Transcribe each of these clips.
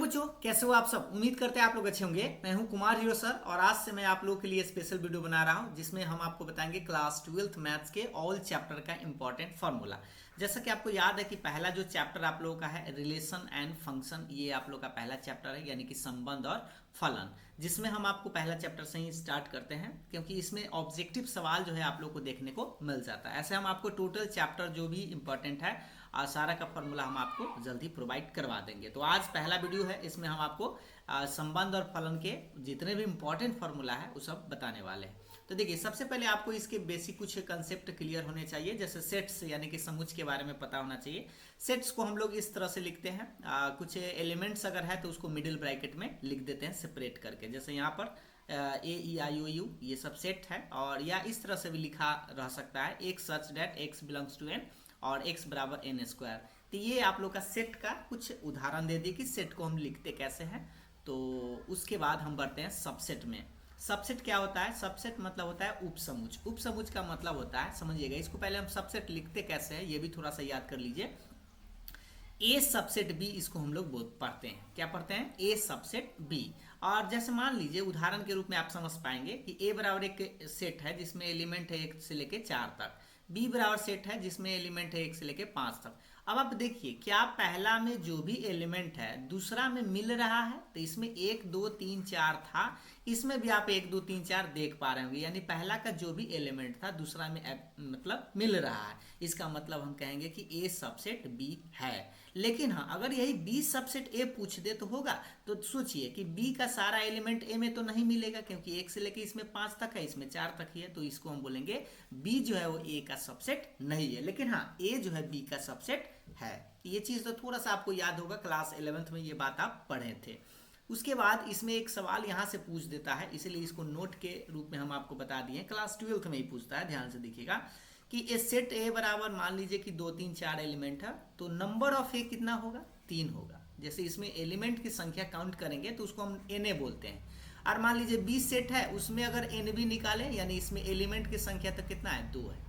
बच्चों, कैसे हो आप सब। उम्मीद करते हैं आप लोग अच्छे होंगे। मैं हूं कुमार हीरो सर और आज से मैं आप लोगों के लिए स्पेशल वीडियो बना रहा हूं जिसमें हम आपको बताएंगे क्लास 12th मैथ्स के ऑल चैप्टर का इंपॉर्टेंट फार्मूला। जैसा कि आपको याद है कि पहला जो चैप्टर आप लोगों का है रिलेशन एंड फंक्शन, ये आप लोग का पहला चैप्टर है, यानी कि संबंध और फलन, जिसमें हम आपको पहला चैप्टर से ही स्टार्ट करते हैं क्योंकि इसमें ऑब्जेक्टिव सवाल जो है आप लोग को देखने को मिल जाता है। ऐसे हम आपको टोटल चैप्टर जो भी इंपॉर्टेंट है सारा का फॉर्मूला हम आपको जल्दी प्रोवाइड करवा देंगे। तो आज पहला वीडियो है, इसमें हम आपको संबंध और फलन के जितने भी इंपॉर्टेंट फार्मूला है वो सब बताने वाले हैं। तो देखिए, सबसे पहले आपको इसके बेसिक कुछ कंसेप्ट क्लियर होने चाहिए, जैसे सेट्स यानी कि समुच्चय के बारे में पता होना चाहिए। सेट्स को हम लोग इस तरह से लिखते हैं, कुछ एलिमेंट्स अगर है तो उसको मिडिल ब्रैकेट में लिख देते हैं सेपरेट करके, जैसे यहाँ पर ए ई आई ओ यू ये सब सेट है। और या इस तरह से भी लिखा रह सकता है, एक such that x belongs to N और x बराबर एन स्क्वायर। तो ये आप लोग का सेट का कुछ उदाहरण दे दिए कि सेट को हम लिखते कैसे हैं। तो उसके बाद हम बढ़ते हैं सबसेट में। सबसेट क्या होता है? सबसेट मतलब होता है उपसमुच। उपसमुच का मतलब होता है, समझिएगा इसको, पहले हम सबसेट लिखते कैसे हैं ये भी थोड़ा सा याद कर लीजिए। ए सबसेट बी, इसको हम लोग पढ़ते हैं, क्या पढ़ते हैं? ए सबसेट बी। और जैसे मान लीजिए उदाहरण के रूप में आप समझ पाएंगे कि ए बराबर एक सेट है जिसमें एलिमेंट है 1 से लेके 4 तक, बी बराबर सेट है जिसमें एलिमेंट है 1 से लेके 5 तक। अब आप देखिए, क्या पहला में जो भी एलिमेंट है दूसरा में मिल रहा है? तो इसमें 1 2 3 4 था, इसमें भी आप 1 2 3 4 देख पा रहे होंगे, यानी पहला का जो भी एलिमेंट था दूसरा में मतलब मिल रहा है। इसका मतलब हम कहेंगे कि ए सबसेट बी है। लेकिन हाँ, अगर यही बी सबसेट ए पूछ दे तो होगा? तो सोचिए कि बी का सारा एलिमेंट ए में तो नहीं मिलेगा, क्योंकि 1 से लेके इसमें 5 तक है, इसमें 4 तक ही है, तो इसको हम बोलेंगे बी जो है वो ए का सबसेट नहीं है। लेकिन हाँ, ए जो है बी का सबसेट है। ये चीज तो थोड़ा सा आपको याद होगा, क्लास 11th में ये बात आप पढ़े थे। उसके बाद इसमें एक सवाल यहाँ से पूछ देता है, इसलिए इसको नोट के रूप में हम आपको बता दिए, क्लास 12th में ही पूछता है, ध्यान से देखिएगा कि ए सेट ए बराबर, मान लीजिए कि 2 3 4 एलिमेंट है, तो नंबर ऑफ ए कितना होगा? 3 होगा। जैसे इसमें एलिमेंट की संख्या काउंट करेंगे तो उसको हम एन ए बोलते हैं। और मान लीजिए बी सेट है, उसमें अगर एन बी निकालें, यानी इसमें एलिमेंट की संख्या तो कितना है? 2 है।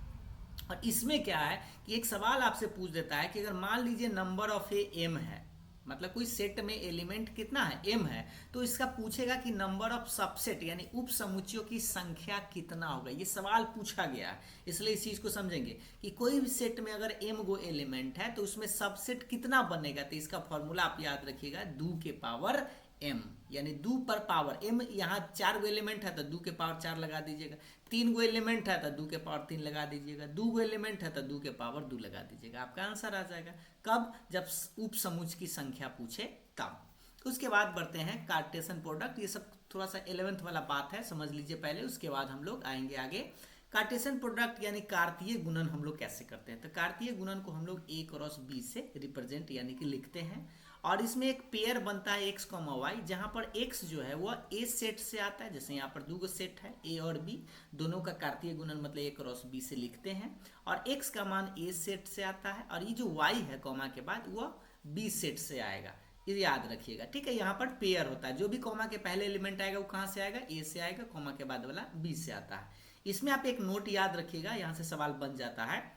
और इसमें क्या है कि एक सवाल आपसे पूछ देता है कि अगर मान लीजिए नंबर ऑफ ए एम है, मतलब कोई सेट में एलिमेंट कितना है? एम है, तो इसका पूछेगा कि नंबर ऑफ सबसेट यानी उप समुच्चयों की संख्या कितना होगा। ये सवाल पूछा गया है, इसलिए इस चीज को समझेंगे कि कोई भी सेट में अगर एम गो एलिमेंट है तो उसमें सबसेट कितना बनेगा। तो इसका फॉर्मूला आप याद रखिएगा, 2 के पावर m, यानी 2 पर पावर m। यहाँ 4 गो एलिमेंट है तो 2 के पावर 4 लगा दीजिएगा, 3 गो एलिमेंट है तो 2 के पावर 3 लगा दीजिएगा, 2 गो एलिमेंट है तो 2 के पावर 2 लगा दीजिएगा, आपका आंसर आ जाएगा। कब? जब उप समुच्चय की संख्या पूछे तब। उसके बाद बढ़ते हैं कार्टेशियन प्रोडक्ट। ये सब थोड़ा सा 11th वाला बात है, समझ लीजिए पहले, उसके बाद हम लोग आएंगे आगे। कार्टेशियन प्रोडक्ट यानी कार्तीय गुणन हम लोग कैसे करते हैं? तो कार्तीय गुणन को हम लोग a क्रॉस b से रिप्रेजेंट यानी कि लिखते हैं, और इसमें एक पेयर बनता है x, y, जहां पर x जो है वह a सेट से आता है। जैसे यहाँ पर 2 सेट है a और b, दोनों का कार्तीय गुणन मतलब a क्रॉस b से लिखते हैं, और x का मान a सेट से आता है, और ये जो y है कॉमा के बाद वह b सेट से आएगा। ये याद रखिएगा, ठीक है। यहाँ पर पेयर होता है, जो भी कॉमा के पहले एलिमेंट आएगा वो कहाँ से आएगा? a से आएगा, कॉमा के बाद वाला b से आता है। इसमें आप एक नोट याद रखिएगा, यहाँ से सवाल बन जाता है,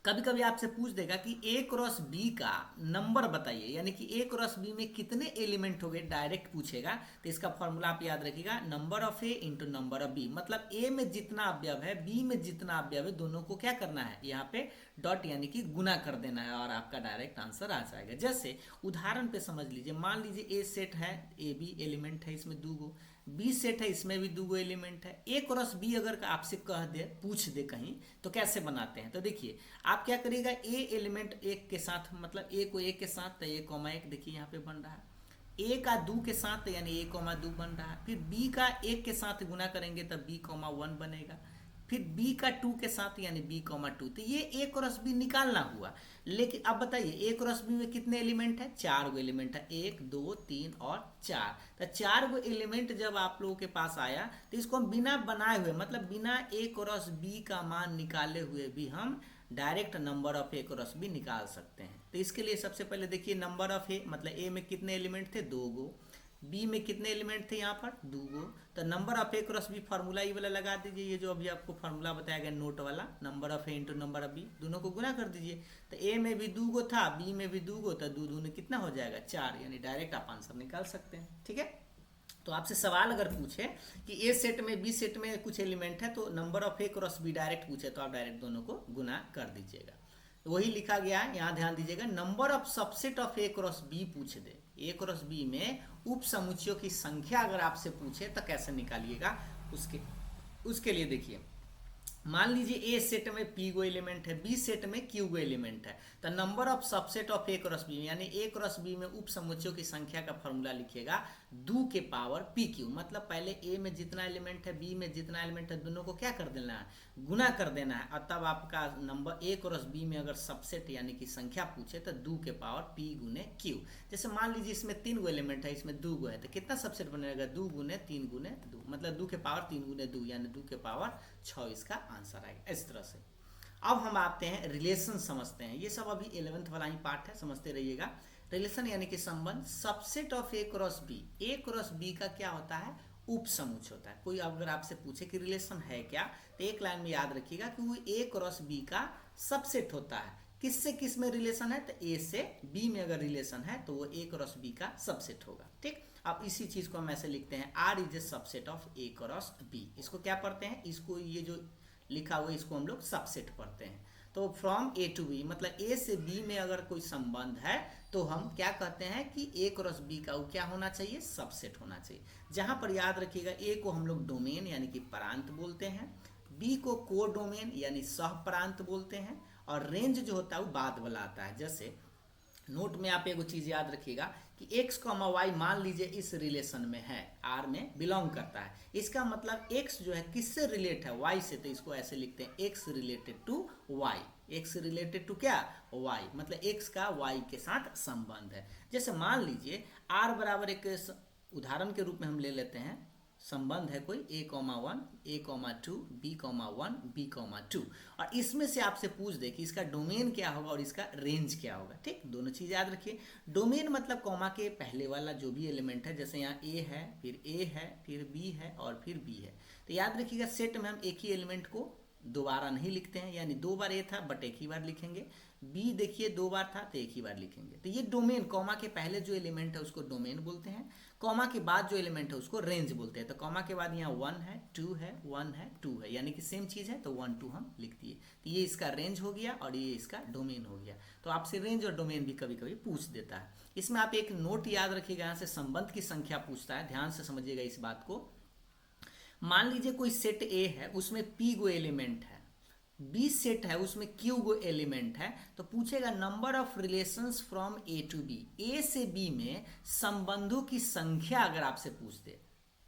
कभी कभी आपसे पूछ देगा कि a क्रॉस b का नंबर बताइए, यानी कि a क्रॉस b में कितने एलिमेंट हो गए, डायरेक्ट पूछेगा। तो इसका फॉर्मूला आप याद रखिएगा, number of a into number of b, मतलब a में जितना अवयव है b में जितना अवयव है, दोनों को क्या करना है? यहाँ पे डॉट यानी कि गुना कर देना है, और आपका डायरेक्ट आंसर आ जाएगा। जैसे उदाहरण पे समझ लीजिए, मान लीजिए a सेट है, ए बी एलिमेंट है इसमें 2 गो, बी सेट है इसमें भी 2 गो एलिमेंट है। ए क्रॉस बी अगर आपसे कह दे, पूछ दे कहीं, तो कैसे बनाते हैं? तो देखिए, आप क्या करिएगा, ए एलिमेंट एक के साथ, मतलब ए को एक के साथ, तो ए कॉमा 1 देखिए यहाँ पे बन रहा है, ए का 2 के साथ यानी ए कॉमा 2 बन रहा है, फिर बी का 1 के साथ गुना करेंगे तब बी कॉमा 1 बनेगा, फिर b का 2 के साथ यानी b कॉमा 2। तो ये a क्रॉस b निकालना हुआ। लेकिन अब बताइए a क्रॉस b में कितने एलिमेंट है? 4 गो एलिमेंट है, 1 2 3 और 4। तो 4 गो एलिमेंट जब आप लोगों के पास आया तो इसको हम बिना बनाए हुए, मतलब बिना a क्रॉस b का मान निकाले हुए भी हम direct number of a cross b निकाल सकते हैं। तो इसके लिए सबसे पहले देखिए, नंबर ऑफ a मतलब a में कितने एलिमेंट थे? 2 गो, बी में कितने एलिमेंट थे यहाँ पर, 2 गो। तो number of A cross B formula ये वाला लगा दीजिए, ये जो अभी आपको फार्मूला बताया गया नोट वाला, number of A into number of B, दोनों को गुना कर दीजिए। तो ए में भी 2 गो था, बी में भी 2 गो, तो 2 दूनी कितना हो जाएगा, 4, यानी डायरेक्ट आप आंसर निकाल सकते हैं। ठीक है, तो आपसे सवाल अगर पूछे कि ए सेट में बी सेट में कुछ एलिमेंट है, तो number of A cross B direct पूछे तो आप डायरेक्ट दोनों को गुना कर दीजिएगा। तो वही लिखा गया है, यहाँ ध्यान दीजिएगा, number of subset of A cross B पूछ दे, ए क्रॉस बी में उप समुच्चयों की संख्या अगर आपसे पूछे तो कैसे निकालिएगा, उसके लिए देखिए, मान लीजिए ए सेट में पी गो एलिमेंट है, बी सेट में क्यू गो एलिमेंट है, तो number of subset of A cross B, यानी ए क्रॉस बी में उप समुच्चयों की संख्या का फॉर्मूला लिखिएगा 2 के पावर पी क्यू। मतलब पहले ए में जितना एलिमेंट है, बी में जितना एलिमेंट है, दोनों को क्या कर देना है, गुना कर देना है, और तब आपका नंबर ए क्रॉस बी में अगर सबसेट यानी कि संख्या पूछे तो 2 के पावर पी गुने क्यू। जैसे मान लीजिए इसमें 3 गो एलिमेंट है, इसमें 2 गो है, तो कितना सबसेट बनेगा, 2 गुने 3 गुने 2, मतलब 2 के पावर 3 गुने 2, यानी 2 के पावर 6 इसका आंसर आएगा। इस तरह से अब हम आते हैं रिलेशन समझते हैं, ये सब अभी 11th वाला ही पार्ट है, समझते रहिएगा। रिलेशन यानी कि संबंध, subset of A cross B, A cross B का क्या होता है, उप समुच्चय होता है। कोई अगर आपसे पूछे कि रिलेशन है क्या, तो एक लाइन में याद रखिएगा कि वो ए क्रॉस बी का सबसेट होता है। किससे किस में रिलेशन है, तो ए से बी में अगर रिलेशन है तो वो ए क्रॉस बी का सबसेट होगा। ठीक, अब इसी चीज को हम ऐसे लिखते हैं, R is a subset of A cross B. इसको क्या पढ़ते हैं, इसको ये जो लिखा हुआ है इसको हम लोग सबसेट पढ़ते हैं। तो फ्रॉम ए टू बी, मतलब ए से बी में अगर कोई संबंध है तो हम क्या कहते हैं कि ए क्रॉस बी का वो क्या होना चाहिए, सबसेट होना चाहिए। जहां पर याद रखिएगा, ए को हम लोग डोमेन यानी कि प्रांत बोलते हैं, बी को को डोमेन यानी सह प्रांत बोलते हैं, और रेंज जो होता है वो बाद वाला आता है। जैसे नोट में आप एगो चीज याद रखिएगा कि x, y मान लीजिए इस रिलेशन में है, r में बिलोंग करता है, इसका मतलब x जो है किससे रिलेट है, y से, तो इसको ऐसे लिखते हैं x related to y, x related to क्या, y, मतलब x का y के साथ संबंध है। जैसे मान लीजिए r बराबर एक उदाहरण के रूप में हम ले लेते हैं, संबंध है कोई a, 1 a, 2 b, 1 b, 2, और इसमें से आपसे पूछ दे कि इसका डोमेन क्या होगा और इसका रेंज क्या होगा। ठीक, दोनों चीज याद रखिए। डोमेन मतलब कॉमा के पहले वाला जो भी एलिमेंट है, जैसे यहाँ a है, फिर a है, फिर b है और फिर b है, तो याद रखिएगा सेट में हम एक ही एलिमेंट को दोबारा नहीं लिखते हैं, यानी 2 बार ए था बट एक ही बार लिखेंगे, बी देखिए 2 बार था तो एक ही बार लिखेंगे। तो ये डोमेन, कॉमा के पहले जो एलिमेंट है उसको डोमेन बोलते हैं, कॉमा के बाद जो एलिमेंट है उसको रेंज बोलते हैं। तो कॉमा के बाद यहाँ 1 है, 2 है, 1 है, 2 है, यानी कि सेम चीज है, तो 1 2 हम लिख दिए। तो ये इसका रेंज हो गया और ये इसका डोमेन हो गया। तो आपसे रेंज और डोमेन भी कभी कभी पूछ देता है। इसमें आप एक नोट याद रखिएगा, यहाँ से संबंध की संख्या पूछता है, ध्यान से समझिएगा इस बात को। मान लीजिए कोई सेट ए है, उसमें पी गो एलिमेंट है, बी सेट है उसमें क्यू गो एलिमेंट है, तो पूछेगा number of relations from A to B, A से बी में संबंधों की संख्या अगर आपसे पूछ दे,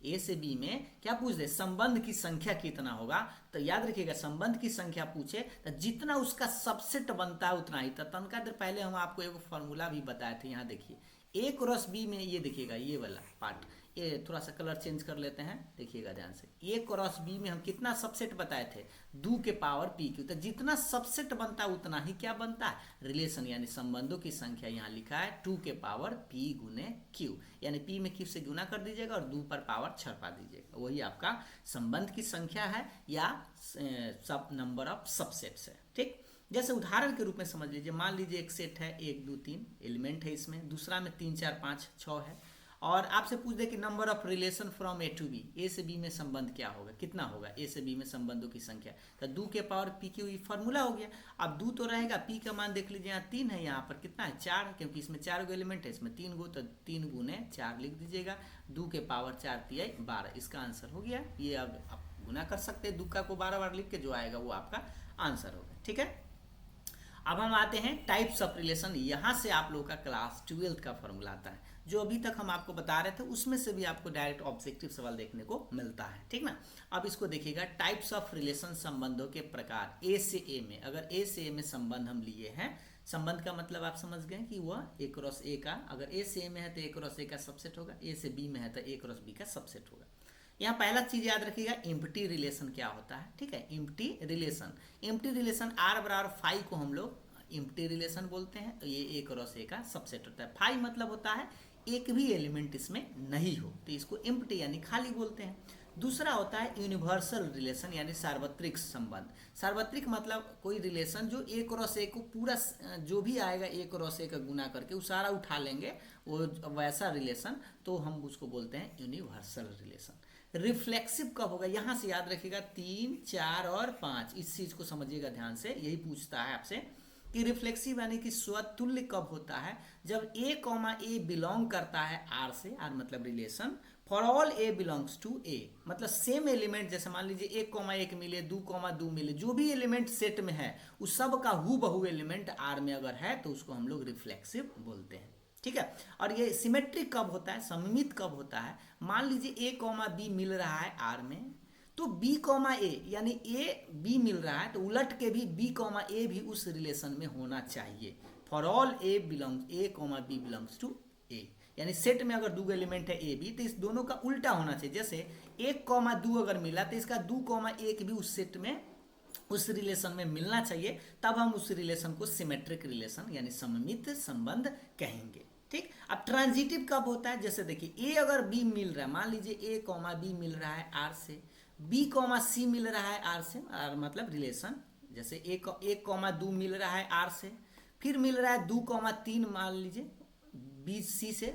ए से बी में क्या पूछ दे, संबंध की संख्या कितना होगा, तो याद रखिएगा संबंध की संख्या पूछे तो जितना उसका सबसेट बनता है उतना ही। तो तनका देर पहले हम आपको एक फॉर्मूला भी बताए थे, यहाँ देखिए ए क्रॉस बी में, ये देखिएगा ये वाला पार्ट, ये थोड़ा सा कलर चेंज कर लेते हैं, देखिएगा ध्यान से, ए क्रॉस बी में हम कितना सबसेट बताए थे, 2 के पावर पी क्यू। तो जितना सबसेट बनता है उतना ही क्या बनता है, रिलेशन, यानी संबंधों की संख्या यहाँ लिखा है 2 के पावर पी गुने क्यू, यानी पी में क्यू से गुना कर दीजिएगा और 2 पर पावर छपा दीजिएगा, वही आपका संबंध की संख्या है या सब नंबर ऑफ सबसेट्स है। ठीक, जैसे उदाहरण के रूप में समझ लीजिए, मान लीजिए एक सेट है 1 2 3 एलिमेंट है इसमें, दूसरा में 3 4 5 6 है, और आपसे पूछ दे कि number of relation from A to B, A से बी में संबंध क्या होगा, कितना होगा ए से बी में संबंधों की संख्या, तो 2 के पावर पी क्यू फॉर्मूला हो गया। अब 2 तो रहेगा, पी का मान देख लीजिए यहाँ 3 है, यहाँ पर कितना है 4, क्योंकि इसमें 4 गो एलिमेंट है, इसमें 3 गो, तो 3 गुने 4 लिख दीजिएगा, 2 के पावर 4 तिहाई 12, इसका आंसर हो गया। ये अब आप गुना कर सकते हैं, 2 का को 12 बार लिख के जो आएगा वो आपका आंसर होगा। ठीक है, अब हम आते हैं टाइप्स ऑफ रिलेशन। यहाँ से आप लोगों का क्लास 12th का फॉर्मूला आता है, जो अभी तक हम आपको बता रहे थे उसमें से भी आपको डायरेक्ट ऑब्जेक्टिव सवाल देखने को मिलता है। ठीक ना, अब इसको देखिएगा, टाइप्स ऑफ रिलेशन, संबंधों के प्रकार। ए से ए में, अगर ए से ए में संबंध हम लिए हैं, संबंध का मतलब आप समझ गए कि वह ए क्रॉस ए का, अगर ए से ए में है तो ए क्रॉस ए का सबसेट होगा, ए से बी में है तो ए क्रॉस बी का सबसेट होगा। यहाँ पहला चीज याद रखिएगा, एम्प्टी रिलेशन क्या होता है। ठीक है, empty relation, empty relation R बराबर 5 को हम लोग एम्प्टी रिलेशन बोलते हैं। तो ये ए क्रॉस ए का सबसेट होता है। फाई मतलब होता है एक भी एलिमेंट इसमें नहीं हो, तो इसको एम्प्टी यानी खाली बोलते हैं। दूसरा होता है यूनिवर्सल रिलेशन यानी सार्वत्रिक संबंध। सार्वत्रिक मतलब कोई रिलेशन जो ए क्रॉस ए को पूरा जो भी आएगा ए क्रॉस ए का गुना करके वो सारा उठा लेंगे, वो वैसा रिलेशन, तो हम उसको बोलते हैं यूनिवर्सल रिलेशन। रिफ्लेक्सिव कब होगा, यहाँ से याद रखिएगा 3, 4 और 5, इस चीज़ को समझिएगा ध्यान से। यही पूछता है आपसे कि रिफ्लेक्सिव यानी कि स्वतुल्य कब होता है, जब ए कॉमा ए बिलोंग करता है आर से, आर मतलब relation, for all A belongs to A, मतलब सेम एलिमेंट, जैसे मान लीजिए 1,1 मिले, 2,2 मिले, जो भी एलिमेंट सेट में है उस सब का हूबहू एलिमेंट आर में अगर है तो उसको हम लोग रिफ्लेक्सिव बोलते हैं। ठीक है। और ये सिमेट्रिक कब होता है, सममित कब होता है, मान लीजिए ए कॉमा बी मिल रहा है आर में, तो बी कॉमा ए यानी ए बी मिल रहा है तो उलट के भी बी कॉमा ए भी उस रिलेशन में होना चाहिए। For all A belongs A comma B belongs to A, यानी सेट में अगर 2 एलिमेंट है ए बी तो इस दोनों का उल्टा होना चाहिए। जैसे 1,2 अगर मिला तो इसका 2,1 भी उस सेट में उस रिलेशन में मिलना चाहिए, तब हम उस रिलेशन को सिमेट्रिक रिलेशन यानी सममित संबंध कहेंगे। ठीक। अब ट्रांजिटिव कब होता है, जैसे देखिए ए अगर बी मिल रहा है, मान लीजिए ए कॉमा बी मिल रहा है आर से, बी कॉमा सी मिल रहा है आर से, आर मतलब रिलेशन, जैसे 1,2 मिल रहा है आर से, फिर मिल रहा है 2,3 मान लीजिए बी सी से,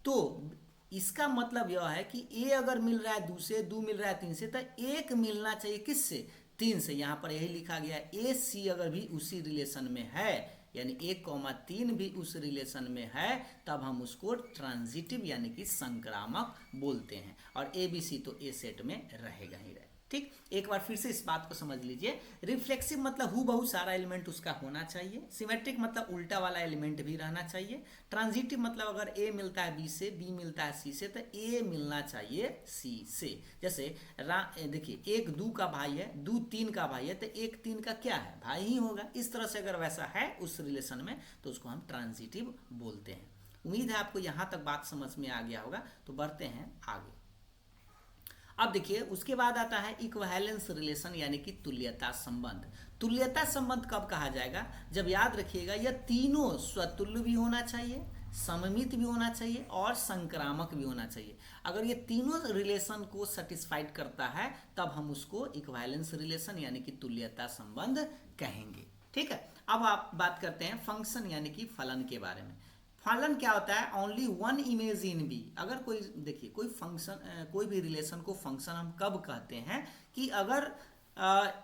तो इसका मतलब यह है कि ए अगर मिल रहा है 2 से, 2 मिल रहा है 3 से, तो एक मिलना चाहिए किससे, 3 से। यहाँ पर यही लिखा गया है ए सी अगर भी उसी रिलेशन में है, यानी 1,3 भी उस रिलेशन में है, तब हम उसको ट्रांजिटिव यानी कि संक्रामक बोलते हैं, और ए बी सी तो ए सेट में रहेगा ही रहेगा। ठीक। एक बार फिर से इस बात को समझ लीजिए। रिफ्लेक्सिव मतलब हूबहू सारा एलिमेंट उसका होना चाहिए। सिमेट्रिक मतलब उल्टा वाला एलिमेंट भी रहना चाहिए। ट्रांजिटिव मतलब अगर ए मिलता है बी से, बी मिलता है सी से, तो ए मिलना चाहिए सी से। जैसे देखिए 1 2 का भाई है, 2 3 का भाई है, तो 1 3 का क्या है, भाई ही होगा। इस तरह से अगर वैसा है उस रिलेशन में तो उसको हम ट्रांजिटिव बोलते हैं। उम्मीद है आपको यहाँ तक बात समझ में आ गया होगा। तो बढ़ते हैं आगे। अब देखिए उसके बाद आता है इक्विवेलेंस रिलेशन यानी कि तुल्यता संबंध। तुल्यता संबंध कब कहा जाएगा, जब याद रखिएगा यह तीनों स्वतुल्य भी होना चाहिए, सममित भी होना चाहिए और संक्रामक भी होना चाहिए। अगर ये तीनों रिलेशन को सेटिस्फाइड करता है तब हम उसको इक्विवेलेंस रिलेशन यानी कि तुल्यता संबंध कहेंगे। ठीक है। अब आप बात करते हैं फंक्शन यानी कि फलन के बारे में। फलन क्या होता है, only one image in B. अगर कोई देखिए कोई फंक्शन कोई भी रिलेशन को फंक्शन हम कब कहते हैं कि अगर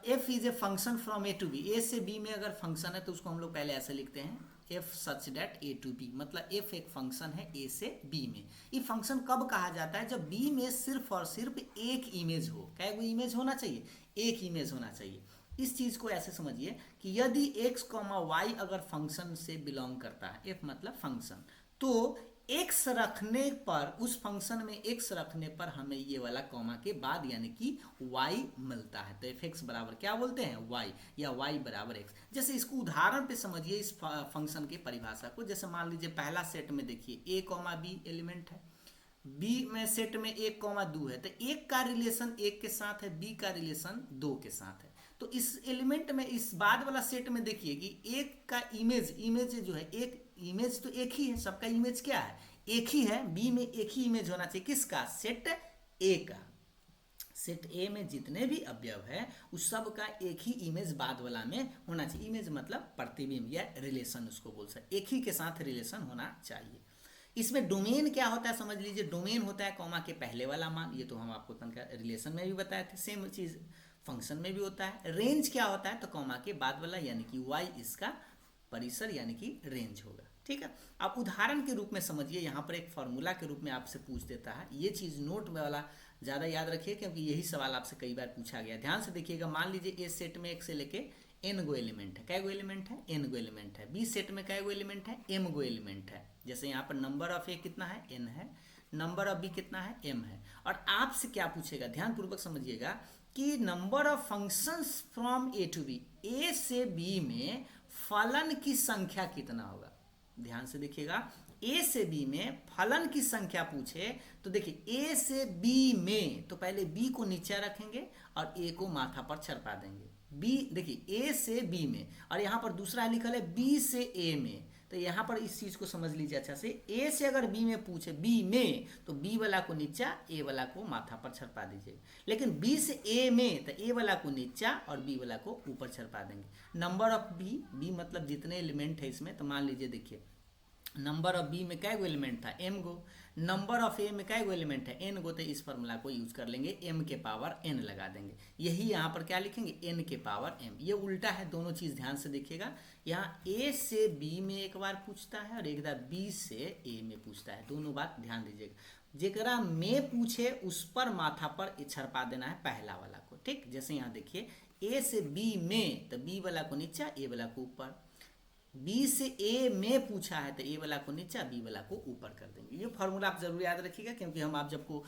F is a function from A to B, A से बी में अगर फंक्शन है तो उसको हम लोग पहले ऐसे लिखते हैं F such that A to B, मतलब एफ एक फंक्शन है ए से बी में। ये फंक्शन कब कहा जाता है, जब बी में सिर्फ और सिर्फ एक इमेज हो। क्या वो इमेज होना चाहिए, एक इमेज होना चाहिए। इस चीज को ऐसे समझिए कि यदि x, y अगर फंक्शन से बिलोंग करता है, f मतलब फंक्शन, तो x रखने पर, उस फंक्शन में x रखने पर हमें ये वाला कॉमा के बाद यानी कि y मिलता है। तो fx बराबर क्या बोलते हैं, y, या y बराबर x। जैसे इसको उदाहरण पे समझिए इस फंक्शन की परिभाषा को। जैसे मान लीजिए पहला सेट में देखिए a, b एलिमेंट है, b में सेट में 1,2 है, तो 1 का रिलेशन 1 के साथ है, b का रिलेशन 2 के साथ है। तो इस एलिमेंट में, इस बाद वाला सेट में देखिए कि एक का इमेज जो है, एक इमेज तो एक ही है, सबका इमेज क्या है, एक ही है। बी में एक ही इमेज होना चाहिए, किसका, सेट ए का। सेट ए में जितने भी अवयव है उस सब का एक ही इमेज बाद वाला में होना चाहिए। इमेज मतलब प्रतिबिंब या रिलेशन उसको बोल सकते, एक ही के साथ रिलेशन होना चाहिए। इसमें डोमेन क्या होता है समझ लीजिए। डोमेन होता है कॉमा के पहले वाला मान, ये तो हम आपको तनका रिलेशन में भी बताए थे, सेम चीज फंक्शन में भी होता है। रेंज क्या होता है, तो कॉमा के बाद वाला यानी कि y इसका परिसर यानी कि रेंज होगा। ठीक है। अब उदाहरण के रूप में समझिए, यहाँ पर एक फॉर्मूला के रूप में आपसे पूछ देता है। ये चीज नोट वाला ज्यादा याद रखिए क्योंकि यही सवाल आपसे कई बार पूछा गया। ध्यान से देखिएगा, मान लीजिए ए सेट में 1 से लेके n गो एलिमेंट है। कै गो एलिमेंट है, n गो एलिमेंट है। बी सेट में कै गो एलिमेंट है, m गो एलिमेंट है। जैसे यहाँ पर नंबर ऑफ ए कितना है, n है, नंबर ऑफ बी कितना है, m है। और आपसे क्या पूछेगा, ध्यान पूर्वक समझिएगा कि number of functions from A to B, A से बी में फलन की संख्या कितना होगा। ध्यान से देखिएगा, ए से बी में फलन की संख्या पूछे तो देखिए ए से बी में, तो पहले बी को नीचे रखेंगे और ए को माथा पर चढ़ा देंगे। बी, देखिए ए से बी में, और यहाँ पर दूसरा लिखल है बी से ए में। तो यहाँ पर इस चीज को समझ लीजिए अच्छा से, ए से अगर बी में पूछे, बी में, तो बी वाला को नीचा, ए वाला को माथा पर छरपा दीजिए। लेकिन बी से ए में, तो ए वाला को नीचा और बी वाला को ऊपर छरपा देंगे। नंबर ऑफ बी, बी मतलब जितने एलिमेंट है इसमें, तो मान लीजिए देखिए नंबर ऑफ बी में कै गो एलिमेंट था, एम गो। नंबर ऑफ ए में कै गो एलिमेंट है, एन गो। तो इस फॉर्मूला को यूज कर लेंगे, एम के पावर एन लगा देंगे। यही यहाँ पर क्या लिखेंगे, एन के पावर एम। ये उल्टा है, दोनों चीज ध्यान से देखिएगा। यहाँ ए से बी में एक बार पूछता है और एक बार बी से ए में पूछता है, दोनों बात ध्यान दीजिएगा। जेकरा में पूछे उस पर माथा पर छरपा देना है पहला वाला को, ठीक। जैसे यहाँ देखिए ए से बी में, तो बी वाला को नीचा, ए वाला को ऊपर। बी से ए में पूछा है, तो ए वाला को नीचा, बी वाला को ऊपर कर देंगे। ये फॉर्मूला आप जरूर याद रखिएगा, क्योंकि हम आप जब को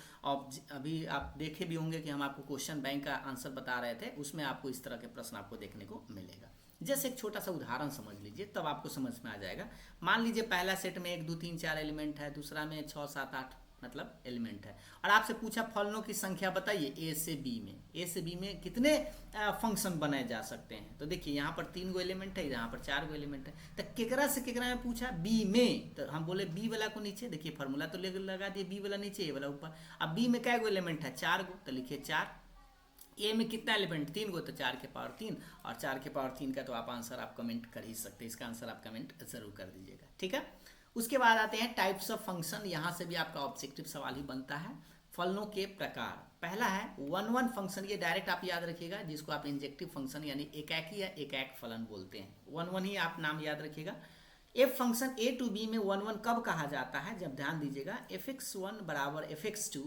अभी आप देखे भी होंगे कि हम आपको क्वेश्चन बैंक का आंसर बता रहे थे, उसमें आपको इस तरह के प्रश्न आपको देखने को मिलेगा। जैसे एक छोटा सा उदाहरण समझ लीजिए, तब आपको समझ में आ जाएगा। मान लीजिए पहला सेट में 1 2 3 4 एलिमेंट है, दूसरा में 6 7 8 मतलब एलिमेंट है, और आपसे पूछा फलनों की संख्या बताइए ए से बी में। ए से बी में कितने फंक्शन बनाए जा सकते हैं, तो देखिए यहाँ पर 3 गो एलिमेंट है, यहाँ पर 4 गो एलिमेंट है। तो केकरा से केकरा में पूछा, बी में, तो हम बोले बी वाला को नीचे। देखिए फॉर्मूला तो लगा दिए, बी वाला नीचे, ए वाला ऊपर। अब बी में कै गो एलिमेंट है, 4 गो, तो लिखिए 4। ए में कितना एलिमेंट, 3 गो, तो 4 के पावर 3, और 4 के पावर 3 का तो आप आंसर आप कमेंट कर ही सकते हैं। इसका आंसर आप कमेंट जरूर कर दीजिएगा, ठीक है। उसके बाद आते हैं टाइप्स ऑफ फंक्शन। यहाँ से भी आपका ऑब्जेक्टिव सवाल ही बनता है। फलनों के प्रकार, पहला है 1 फंक्शन। ये डायरेक्ट आप याद रखिएगा, जिसको आप इंजेक्टिव फंक्शन यानी एकाकी या एकाक फलन बोलते हैं। 1 ही आप नाम याद रखिएगा। F function A to B में 1 कब कहा जाता है, जब ध्यान दीजिएगा fx1 बराबर fx2,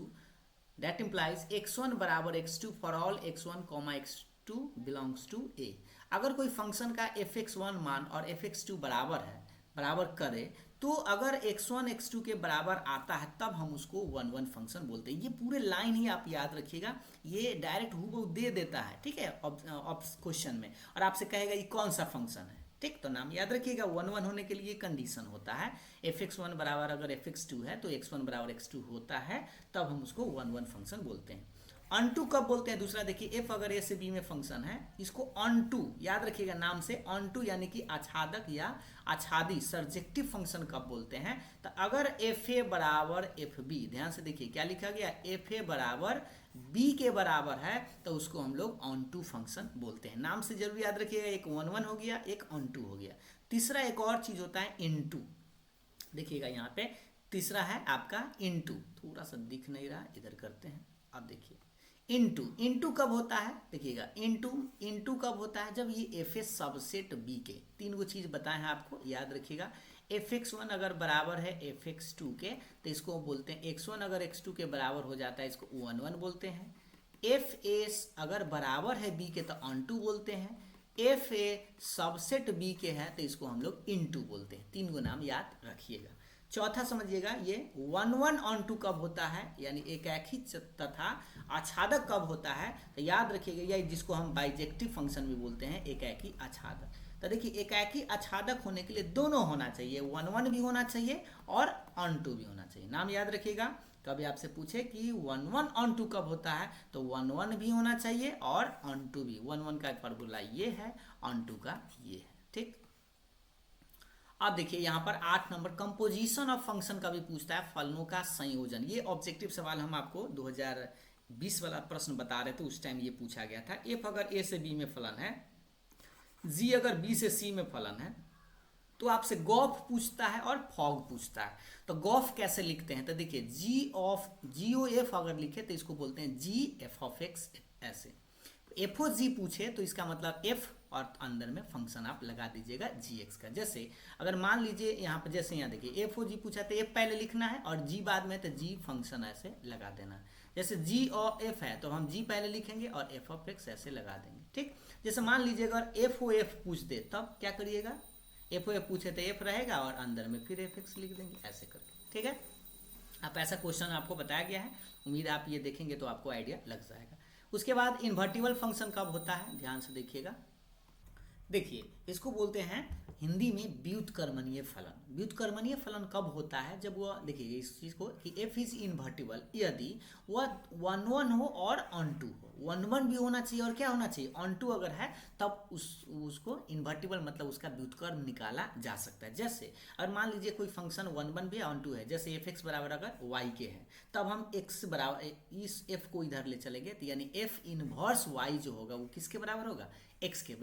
दैट इम्प्लाइज x1 बराबर x2 for all x1, x2 belongs to A. अगर कोई फंक्शन का fx1 मान और fx2 बराबर करे, तो अगर x1 x2 के बराबर आता है, तब हम उसको 1 फंक्शन बोलते हैं। ये पूरे लाइन ही आप याद रखिएगा, ये डायरेक्ट हूबहू दे देता है, ठीक है, क्वेश्चन में, और आपसे कहेगा ये कौन सा फंक्शन है, ठीक। तो नाम याद रखिएगा, 1 होने के लिए कंडीशन होता है, fx1 बराबर अगर fx2 है, तो x1 बराबर x2 होता है, तब हम उसको 1 फंक्शन बोलते हैं। अनटू कब बोलते हैं, दूसरा देखिए, एफ अगर ए से बी में फंक्शन है, इसको अनटू याद रखिएगा नाम से, अनटू यानी कि आच्छादक या आच्छादी सर्जेक्टिव फंक्शन कब बोलते हैं, तो अगर एफ ए बराबर एफ बी, ध्यान से देखिए क्या लिखा गया, एफ ए बराबर बी के बराबर है, तो उसको हम लोग अनटू फंक्शन बोलते हैं। नाम से जरूर याद रखिएगा, एक 1 हो गया, एक अनटू हो गया। तीसरा एक और चीज होता है इनटू, देखिएगा यहाँ पे तीसरा है आपका इनटू, थोड़ा सा दिख नहीं रहा, इधर करते हैं, अब देखिए इनटू कब होता है, देखिएगा इनटू कब होता है, जब ये एफ ए सबसेट बी के, 3 गो चीज बताए हैं आपको, याद रखिएगा। fx1 अगर बराबर है fx2 के, तो इसको बोलते हैं x1 अगर x2 के बराबर हो जाता है, इसको 1 बोलते हैं। fa अगर बराबर है b के, तो अनटू बोलते हैं। fa सबसेट b के है, तो इसको हम लोग इनटू बोलते हैं। 3 गो नाम याद रखिएगा। चौथा समझिएगा, ये 1 अनटू कब होता है, यानी एकाकी तथा आच्छादक कब होता है, तो याद रखिएगा, या जिसको हम बाइजेक्टिव फंक्शन भी बोलते हैं, एकाकी आच्छादक। तो देखिए एकाकी आच्छादक होने के लिए दोनों होना चाहिए, 1 भी होना चाहिए और अनटू भी होना चाहिए। नाम याद रखिएगा, कभी आपसे पूछे कि 1 अनटू कब होता है, तो 1 भी होना चाहिए और अनटू भी। 1 का फॉर्मूला ये है, अनटू का ये है, ठीक। अब देखिए यहाँ पर 8 नंबर कंपोजिशन ऑफ फंक्शन का भी पूछता है, फलनों का संयोजन। ये ऑब्जेक्टिव सवाल हम आपको 2020 वाला प्रश्न बता रहे थे, उस टाइम ये पूछा गया था। एफ अगर ए से बी में फलन है, जी अगर बी से सी में फलन है, तो आपसे गॉफ पूछता है और फॉग पूछता है। तो गॉफ कैसे लिखते हैं, तो देखिए जी ओ एफ अगर लिखे, तो इसको बोलते हैं जी एफ ऑफ एक्स, ऐसे। एफ ओ जी पूछे, तो इसका मतलब एफ और अंदर में फंक्शन आप लगा दीजिएगा जी एक्स का। जैसे अगर मान लीजिए यहाँ पर, जैसे यहाँ देखिए एफ ओ जी पूछा, तो एफ पहले लिखना है और जी बाद में, तो जी फंक्शन ऐसे लगा देना है। जैसे जी ऑफ एफ है, तो हम जी पहले लिखेंगे और एफ ऑफ एक्स ऐसे लगा देंगे, ठीक। जैसे मान लीजिए अगर एफ ओ एफ पूछ दे, तब क्या करिएगा, एफ ओ एफ पूछे तो एफ रहेगा और अंदर में फिर एफ एक्स लिख देंगे, ऐसे करके, ठीक है। आप ऐसा क्वेश्चन आपको बताया गया है, उम्मीद आप ये देखेंगे तो आपको आइडिया लग जाएगा। उसके बाद इन्वर्टिबल फंक्शन कब होता है, ध्यान से देखिएगा। देखिए इसको बोलते हैं हिंदी में व्युत्क्रमणीय फलन। व्युत्क्रमणीय फलन कब होता है, जब वह, देखिए इस चीज को कि एफ इज इन्वर्टिबल यदि वह 1 हो और अनटू हो। 1 1 भी होना चाहिए और क्या होना चाहिए ऑन टू अगर है तब उसको इन्वर्टिबल मतलब उसका व्युत्क्रम निकाला जा सकता है। जैसे अगर मान लीजिए कोई फंक्शन 1 1 भी ऑन टू है, जैसे एफ एक्स बराबर अगर वाई के है, तब हम एक्स बराबर इस एफ को इधर ले चलेंगे, तो यानी एफ इनवर्स वाई जो होगा वो किसके बराबर होगा, एक्स के।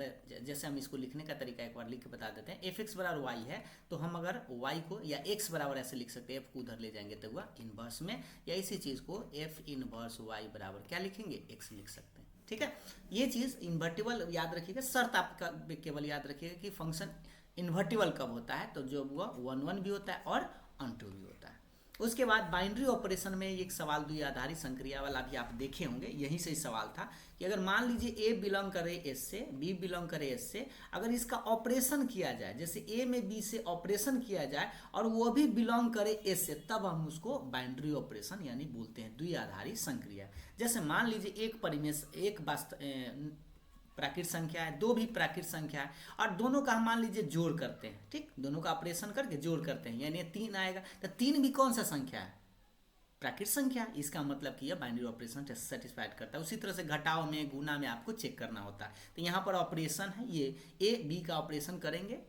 जैसे हम इसको लिखने का तरीका एक बार लिख के बता देते हैं, एफ एक्स बराबर वाई है तो हम अगर वाई को या एक्स बराबर ऐसे लिख सकते हैं, एफ को उधर ले जाएंगे तो हुआ इनवर्स में, या इसी चीज़ को एफ इनवर्स वाई बराबर क्या लिखेंगे, एक्स लिख सकते हैं। ठीक है, ये चीज़ इन्वर्टिबल याद रखिएगा, शर्त आपका केवल याद रखिएगा कि फंक्शन इन्वर्टिबल कब होता है, तो जो वो 1 1 भी होता है और ऑन टू भी होता है। उसके बाद बाइनरी ऑपरेशन में एक सवाल द्विआधारी संक्रिया वाला भी आप देखे होंगे, यहीं से ही सवाल था कि अगर मान लीजिए ए बिलोंग करे एस से, बी बिलोंग करे एस से, अगर इसका ऑपरेशन किया जाए, जैसे ए में बी से ऑपरेशन किया जाए और वो भी बिलोंग करे एस से, तब हम उसको बाइनरी ऑपरेशन यानी बोलते हैं द्विआधारी संक्रिया। जैसे मान लीजिए एक परिमेय एक प्राकृत संख्या है, दो भी प्राकृत संख्या है और दोनों का हम मान लीजिए जोड़ करते हैं, ठीक, दोनों का ऑपरेशन करके जोड़ करते हैं, यानी 3 आएगा, तो 3 भी कौन सा संख्या है, प्राकृत संख्या। इसका मतलब कि यह बाइनरी ऑपरेशन सेटिस्फाइड करता है। उसी तरह से घटाव में गुना में आपको चेक करना होता है, तो यहाँ पर ऑपरेशन है, ये ए बी का ऑपरेशन करेंगे,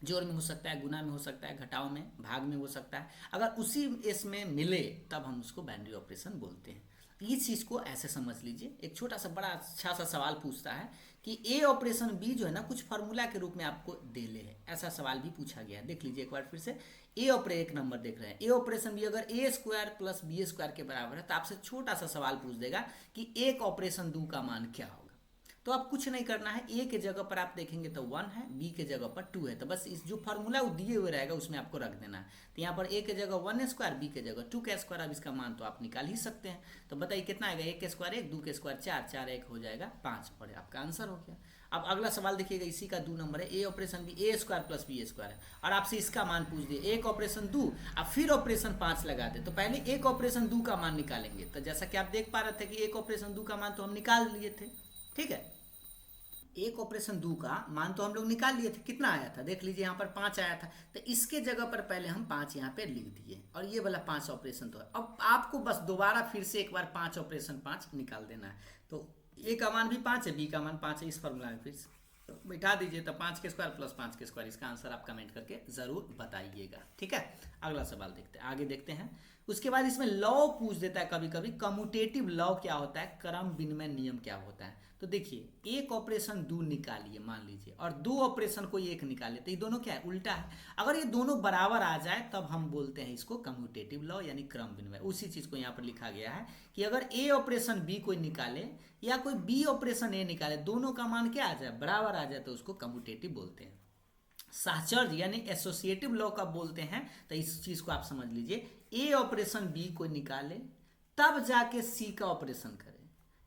जोड़ में हो सकता है, गुना में हो सकता है, घटाव में, भाग में हो सकता है, अगर उसी एस में मिले तब हम उसको बाइनरी ऑपरेशन बोलते हैं। इस चीज़ को ऐसे समझ लीजिए। एक छोटा सा बड़ा अच्छा सा सवाल पूछता है कि ए ऑपरेशन बी जो है ना कुछ फार्मूला के रूप में आपको दे ले है, ऐसा सवाल भी पूछा गया है। देख लीजिए एक बार फिर से, ए ऑपरेशन एक नंबर देख रहे हैं, ए ऑपरेशन बी अगर ए स्क्वायर प्लस बी स्क्वायर के बराबर है तो आपसे छोटा सा सवाल पूछ देगा कि एक ऑपरेशन 2 का मान क्या होगा। तो आप कुछ नहीं करना है, ए के जगह पर आप देखेंगे तो 1 है, बी के जगह पर 2 है, तो बस इस जो फार्मूला दिए हुए रहेगा उसमें आपको रख देना है। तो यहाँ पर ए के जगह 1 स्क्वायर, बी के जगह 2 का स्क्वायर, अब इसका मान तो आप निकाल ही सकते हैं। तो बताइए कितना आएगा, 1 के स्क्वायर 1, 2 के स्क्वायर 4, 4 1 हो जाएगा 5, और आपका आंसर हो गया। अब अगला सवाल देखिएगा, इसी का 2 नंबर है, ए ऑपरेशन बी ए स्क्वायर प्लस बी स्क्वायर है, और आपसे इसका मान पूछ दिए, एक ऑपरेशन 2 अब फिर ऑपरेशन 5 लगा दे, तो पहले एक ऑपरेशन 2 का मान निकालेंगे। तो जैसा कि आप देख पा रहे थे कि एक ऑपरेशन 2 का मान तो हम निकाल लिए थे, ठीक है, एक ऑपरेशन 2 का मान तो हम लोग निकाल लिए थे, कितना आया था देख लीजिए, यहाँ पर 5 आया था, तो इसके जगह पर पहले हम 5 यहाँ पे लिख दिए, और ये वाला 5 ऑपरेशन तो है। अब आपको बस दोबारा फिर से एक बार 5 ऑपरेशन 5 निकाल देना है। तो ए का मान भी 5 है, बी का मान 5 है, इस फॉर्मूला में फिर से बैठा दीजिए, तो 5 के स्क्वायर प्लस 5 के स्क्वायर, इसका आंसर आप कमेंट करके जरूर बताइएगा। ठीक है, अगला सवाल देखते हैं, आगे देखते हैं। उसके बाद इसमें लॉ पूछ देता है कभी कभी, कम्यूटेटिव लॉ क्या होता है, क्रम विनिमय नियम क्या होता है। तो देखिए एक ऑपरेशन 2 निकालिए मान लीजिए, और 2 ऑपरेशन कोई एक निकाले, तो ये दोनों क्या है, उल्टा है। अगर ये दोनों बराबर आ जाए तब हम बोलते हैं इसको कम्यूटेटिव लॉ यानी क्रम विनिमय। उसी चीज को यहाँ पर लिखा गया है कि अगर ए ऑपरेशन बी कोई निकाले या कोई बी ऑपरेशन ए निकाले, दोनों का मान क्या आ जाए, बराबर आ जाए, तो उसको कम्यूटेटिव बोलते हैं। साहचर्य यानी एसोसिएटिव लॉ कब बोलते हैं, तो इस चीज को आप समझ लीजिए, ए ऑपरेशन बी को निकाले तब जाके सी का ऑपरेशन करे,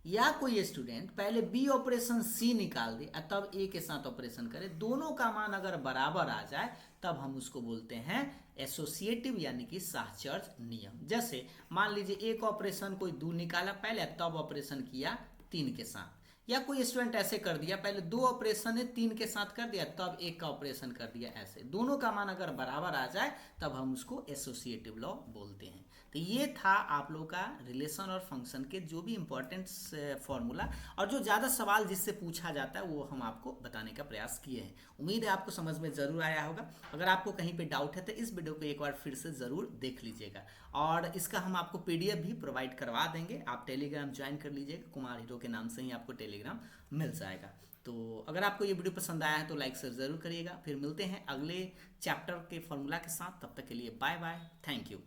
या कोई स्टूडेंट पहले बी ऑपरेशन सी निकाल दे और तब ए के साथ ऑपरेशन करे, दोनों का मान अगर बराबर आ जाए तब हम उसको बोलते हैं एसोसिएटिव यानी कि साहचर्य नियम। जैसे मान लीजिए एक ऑपरेशन कोई 2 निकाला पहले, तब ऑपरेशन किया 3 के साथ, या कोई स्टूडेंट ऐसे कर दिया, पहले 2 ऑपरेशन है 3 के साथ कर दिया, तब एक का ऑपरेशन कर दिया, ऐसे दोनों का मान अगर बराबर आ जाए तब हम उसको एसोसिएटिव लॉ बोलते हैं। तो ये था आप लोग का रिलेशन और फंक्शन के जो भी इंपॉर्टेंट फॉर्मूला, और जो ज़्यादा सवाल जिससे पूछा जाता है वो हम आपको बताने का प्रयास किए हैं। उम्मीद है आपको समझ में ज़रूर आया होगा। अगर आपको कहीं पे डाउट है तो इस वीडियो को एक बार फिर से ज़रूर देख लीजिएगा, और इसका हम आपको PDF भी प्रोवाइड करवा देंगे। आप टेलीग्राम ज्वाइन कर लीजिएगा, कुमार हीरो के नाम से ही आपको टेलीग्राम मिल जाएगा। तो अगर आपको ये वीडियो पसंद आया है तो लाइक शेयर ज़रूर करिएगा। फिर मिलते हैं अगले चैप्टर के फॉर्मूला के साथ, तब तक के लिए बाय बाय, थैंक यू।